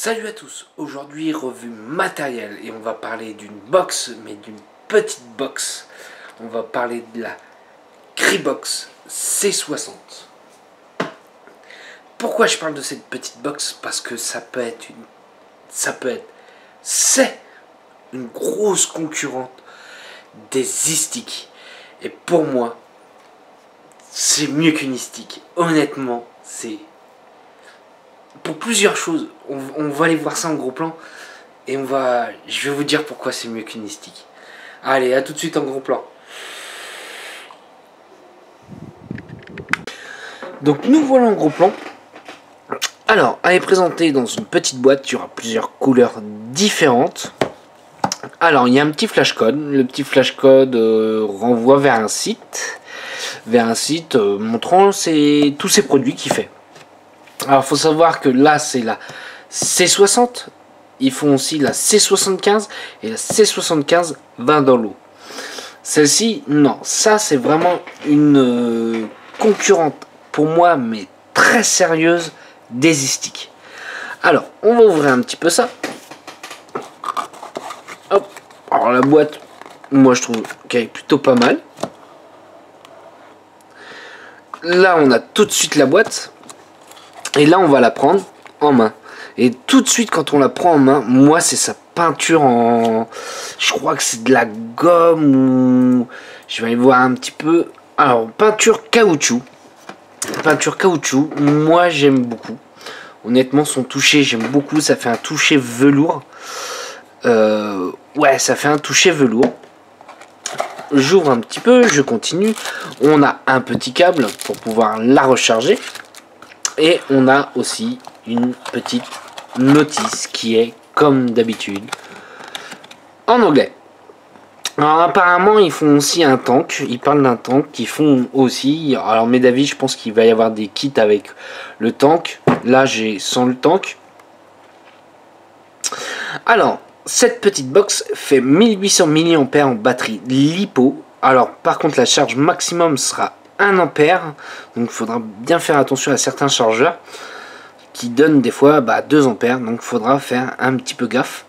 Salut à tous, aujourd'hui revue matérielle et on va parler d'une box, mais d'une petite box. On va parler de la Cribox C60. Pourquoi je parle de cette petite box? Parce que c'est une grosse concurrente des e-sticks. Et pour moi, c'est mieux qu'une e-stick. Honnêtement, c'est... Pour plusieurs choses, on va aller voir ça en gros plan et je vais vous dire pourquoi c'est mieux qu'une stick. Allez, à tout de suite en gros plan. Donc nous voilà en gros plan. Alors, elle est présentée dans une petite boîte, il y aura plusieurs couleurs différentes. Alors, il y a un petit flash code. Le petit flash code renvoie vers un site montrant tous ces produits qu'il fait. Alors, il faut savoir que là, c'est la C60. Ils font aussi la C75. Et la C75 va dans l'eau. Celle-ci, non. Ça, c'est vraiment une concurrente pour moi, mais très sérieuse des e-sticks. Alors, on va ouvrir un petit peu ça. Hop. Alors, la boîte, moi, je trouve qu'elle est plutôt pas mal. Là, on a tout de suite la boîte. Et là, on va la prendre en main. Et tout de suite, quand on la prend en main, moi, c'est sa peinture en... Je crois que c'est de la gomme ou... Je vais aller voir un petit peu. Alors, peinture caoutchouc. Peinture caoutchouc, moi, j'aime beaucoup. Honnêtement, son toucher, j'aime beaucoup. Ça fait un toucher velours. Ouais, ça fait un toucher velours. J'ouvre un petit peu, je continue. On a un petit câble pour pouvoir la recharger. Et on a aussi une petite notice qui est, comme d'habitude, en anglais. Alors apparemment, ils font aussi un tank. Ils parlent d'un tank qu'ils font aussi. Alors mes avis, je pense qu'il va y avoir des kits avec le tank. Là, j'ai sans le tank. Alors, cette petite box fait 1800 mAh en batterie LiPo. Alors, par contre, la charge maximum sera 1 ampère, donc il faudra bien faire attention à certains chargeurs qui donnent des fois 2 ampères, donc il faudra faire un petit peu gaffe.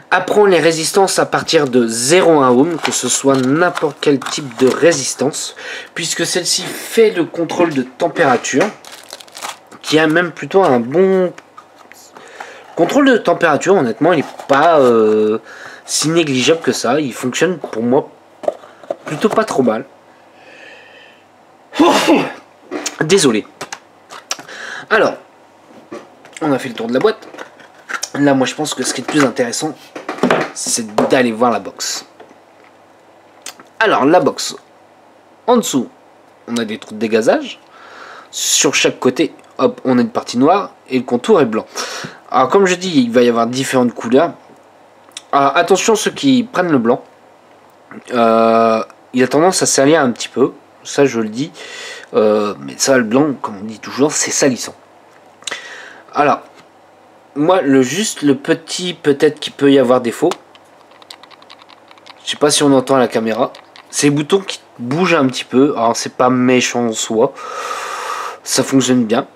Apprend les résistances à partir de 0,1 ohm, que ce soit n'importe quel type de résistance, puisque celle-ci fait le contrôle de température, qui a même plutôt un bon contrôle de température. Honnêtement, il n'est pas si négligeable que ça, il fonctionne pour moi plutôt pas trop mal. Désolé. Alors, on a fait le tour de la boîte. Là, moi, je pense que ce qui est le plus intéressant, c'est d'aller voir la box. Alors, la box. En dessous, on a des trous de dégazage. Sur chaque côté, hop, on a une partie noire et le contour est blanc. Alors, comme je dis, il va y avoir différentes couleurs. Alors, attention, ceux qui prennent le blanc, il a tendance à salir un petit peu. Ça, je le dis. Mais ça, le blanc, comme on dit toujours, c'est salissant. Alors, moi, le petit, peut-être qu'il peut y avoir défaut. Je sais pas si on entend à la caméra. C'est les boutons qui bougent un petit peu. Alors, c'est pas méchant en soi. Ça fonctionne bien.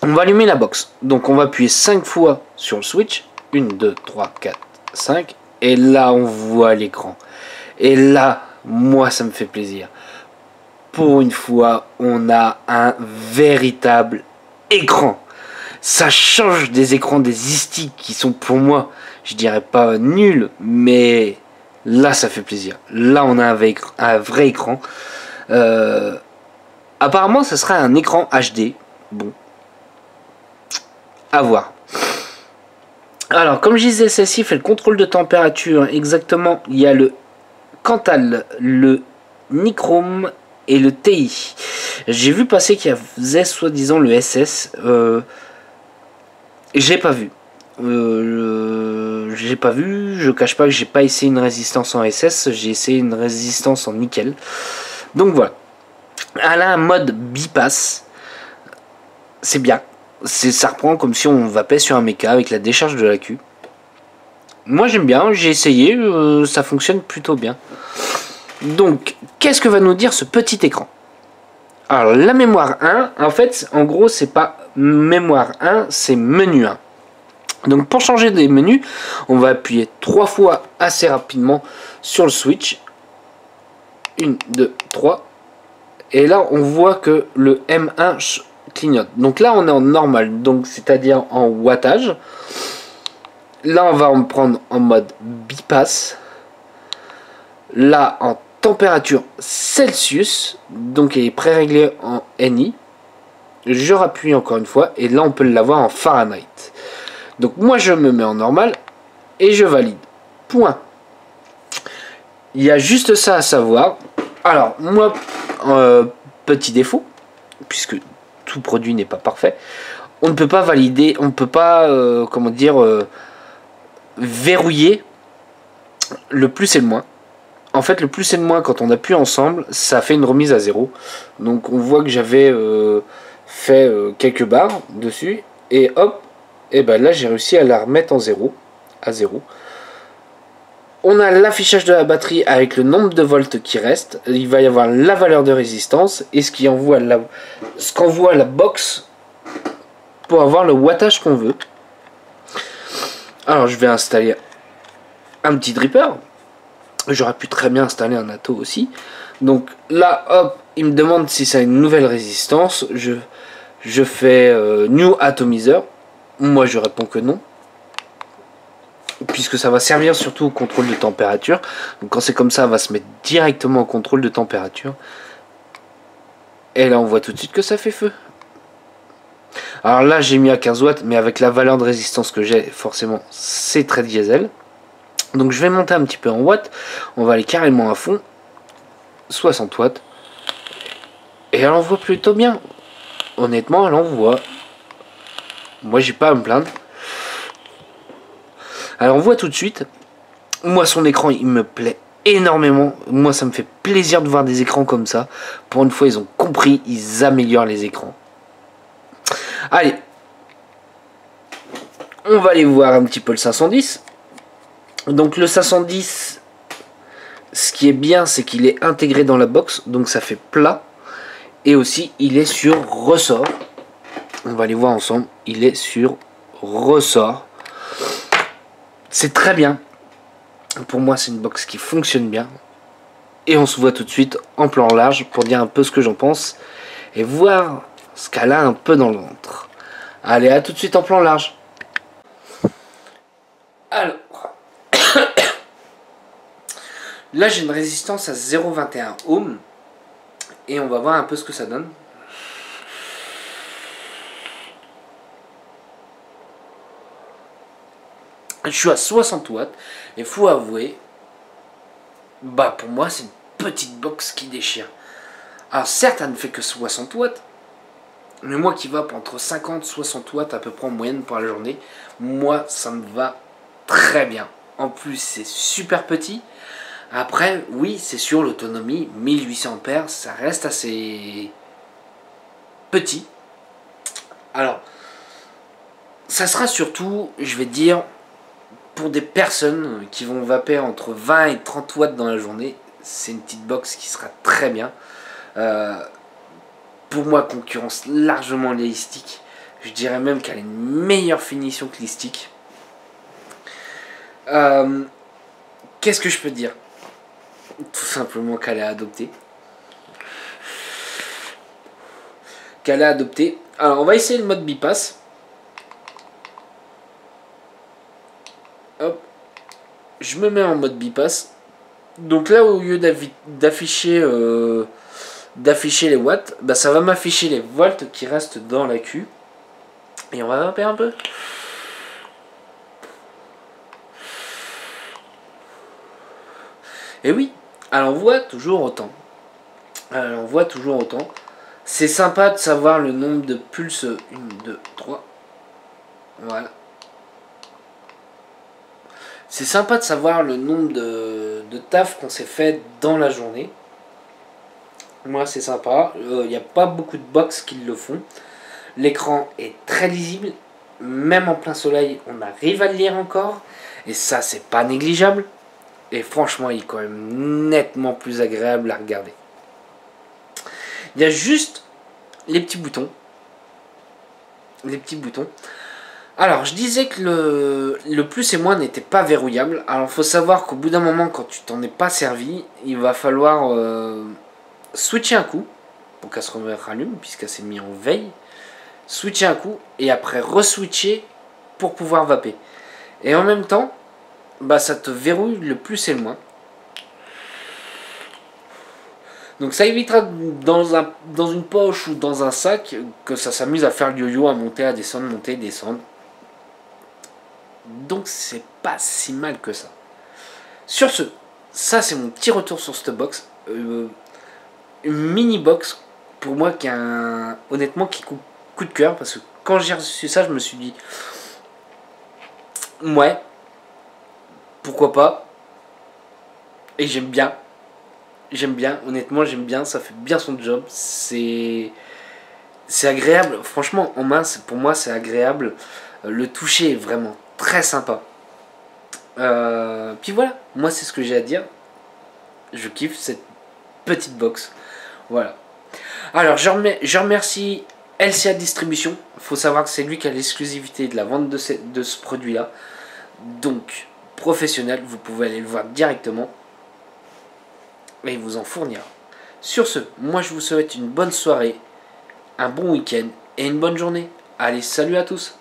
On va allumer la box. Donc, on va appuyer 5 fois sur le switch. 1, 2, 3, 4, 5. Et là, on voit l'écran. Et là, moi, ça me fait plaisir. Pour une fois, on a un véritable écran. Ça change des écrans des e-sticks qui sont pour moi, je dirais pas nuls, mais là ça fait plaisir. Là on a un vrai écran. Apparemment ça sera un écran HD. Bon, à voir. Alors comme je disais, celle-ci fait le contrôle de température exactement. Il y a le Cantal, le Nichrome et le TI. J'ai vu passer qu'il y avait soi-disant le SS. J'ai pas vu. Je cache pas que j'ai pas essayé une résistance en SS. J'ai essayé une résistance en nickel. Donc voilà. Elle a un mode bypass. C'est bien. Ça reprend comme si on vapait sur un méca avec la décharge de la Q. Moi j'aime bien. J'ai essayé. Ça fonctionne plutôt bien. Donc, qu'est-ce que va nous dire ce petit écran? Alors, la mémoire 1, en fait, en gros, c'est pas mémoire 1, c'est menu 1. Donc pour changer des menus, on va appuyer 3 fois assez rapidement sur le switch. 1, 2, 3. Et là on voit que le M1 clignote. Donc là on est en normal, donc c'est-à-dire en wattage. Là on va en prendre en mode bypass. Là en température Celsius, donc il est pré-réglé en NI. Je rappuie encore une fois et là on peut l'avoir en Fahrenheit. Donc moi je me mets en normal et je valide. Point. Il y a juste ça à savoir. Alors moi, petit défaut, puisque tout produit n'est pas parfait, on ne peut pas valider, on ne peut pas, comment dire, verrouiller le plus et le moins. En fait, le plus et le moins, quand on appuie ensemble, ça fait une remise à 0. Donc on voit que j'avais fait quelques barres dessus, et hop, et ben là j'ai réussi à la remettre en 0, à 0. On a l'affichage de la batterie avec le nombre de volts qui reste. Il va y avoir la valeur de résistance et ce qu'envoie la box pour avoir le wattage qu'on veut. Alors je vais installer un petit dripper. J'aurais pu très bien installer un Atto aussi. Donc là, hop, il me demande si ça a une nouvelle résistance. Je fais New Atomizer. Moi je réponds que non, puisque ça va servir surtout au contrôle de température. Donc quand c'est comme ça, on va se mettre directement au contrôle de température. Et là on voit tout de suite que ça fait feu. Alors là j'ai mis à 15 watts, mais avec la valeur de résistance que j'ai, forcément c'est très diesel. Donc je vais monter un petit peu en watts. On va aller carrément à fond. 60 watts. Et elle envoie plutôt bien. Honnêtement elle envoie. Moi j'ai pas à me plaindre. Alors on voit tout de suite, moi son écran il me plaît énormément. Moi ça me fait plaisir de voir des écrans comme ça. Pour une fois ils ont compris, ils améliorent les écrans. Allez, on va aller voir un petit peu le 510. Donc le 510, ce qui est bien c'est qu'il est intégré dans la box, donc ça fait plat. Et aussi il est sur ressort. On va aller voir ensemble, il est sur ressort. C'est très bien. Pour moi, c'est une box qui fonctionne bien. Et on se voit tout de suite en plan large pour dire un peu ce que j'en pense et voir ce qu'elle a un peu dans le ventre. Allez, à tout de suite en plan large. Alors, là j'ai une résistance à 0,21 ohms et on va voir un peu ce que ça donne. Je suis à 60 watts et faut avouer, bah pour moi c'est une petite box qui déchire. Alors certes elle ne fait que 60 watts, mais moi qui va entre 50 et 60 watts à peu près en moyenne pour la journée, moi ça me va très bien. En plus c'est super petit. Après oui c'est sûr l'autonomie 1800 ampères ça reste assez petit. Alors ça sera surtout, je vais dire, pour des personnes qui vont vaper entre 20 et 30 watts dans la journée, c'est une petite box qui sera très bien. Pour moi, concurrence largement les sticks. Je dirais même qu'elle a une meilleure finition que les sticks. Qu'est-ce que je peux dire? Tout simplement qu'elle est adoptée. Alors, on va essayer le mode bypass. Hop. Je me mets en mode bypass. Donc là, au lieu d'afficher les watts, bah, ça va m'afficher les volts qui restent dans la Q. Et on va vaper un peu. Et oui, elle envoie toujours autant. C'est sympa de savoir le nombre de pulses. 1, 2, 3. Voilà. C'est sympa de savoir le nombre de taf qu'on s'est fait dans la journée. Moi c'est sympa. Il n'y a pas beaucoup de box qui le font. L'écran est très lisible. Même en plein soleil, on arrive à le lire encore. Et ça, c'est pas négligeable. Et franchement, il est quand même nettement plus agréable à regarder. Il y a juste les petits boutons. Alors, je disais que le plus et moins n'était pas verrouillable. Alors, faut savoir qu'au bout d'un moment, quand tu t'en es pas servi, il va falloir switcher un coup pour qu'elle se rallume, puisqu'elle s'est mise en veille. Switcher un coup et après re-switcher pour pouvoir vaper. Et en même temps, bah, ça te verrouille le plus et le moins. Donc ça évitera dans une poche ou dans un sac que ça s'amuse à faire le yo-yo, à monter, à descendre, monter, descendre. Donc c'est pas si mal que ça. Sur ce, ça c'est mon petit retour sur cette box. Une mini box pour moi qui a honnêtement qui coup de cœur parce que quand j'ai reçu ça je me suis dit ouais, pourquoi pas. Et j'aime bien, honnêtement j'aime bien, ça fait bien son job, c'est agréable, franchement en main pour moi c'est agréable, le toucher est vraiment très sympa. Puis voilà, moi c'est ce que j'ai à dire, je kiffe cette petite box, voilà. Alors je remercie LCA Distribution, il faut savoir que c'est lui qui a l'exclusivité de la vente de ce produit là, donc professionnel, vous pouvez aller le voir directement. Et il vous en fournira. Sur ce, moi je vous souhaite une bonne soirée, un bon week-end et une bonne journée. Allez, salut à tous!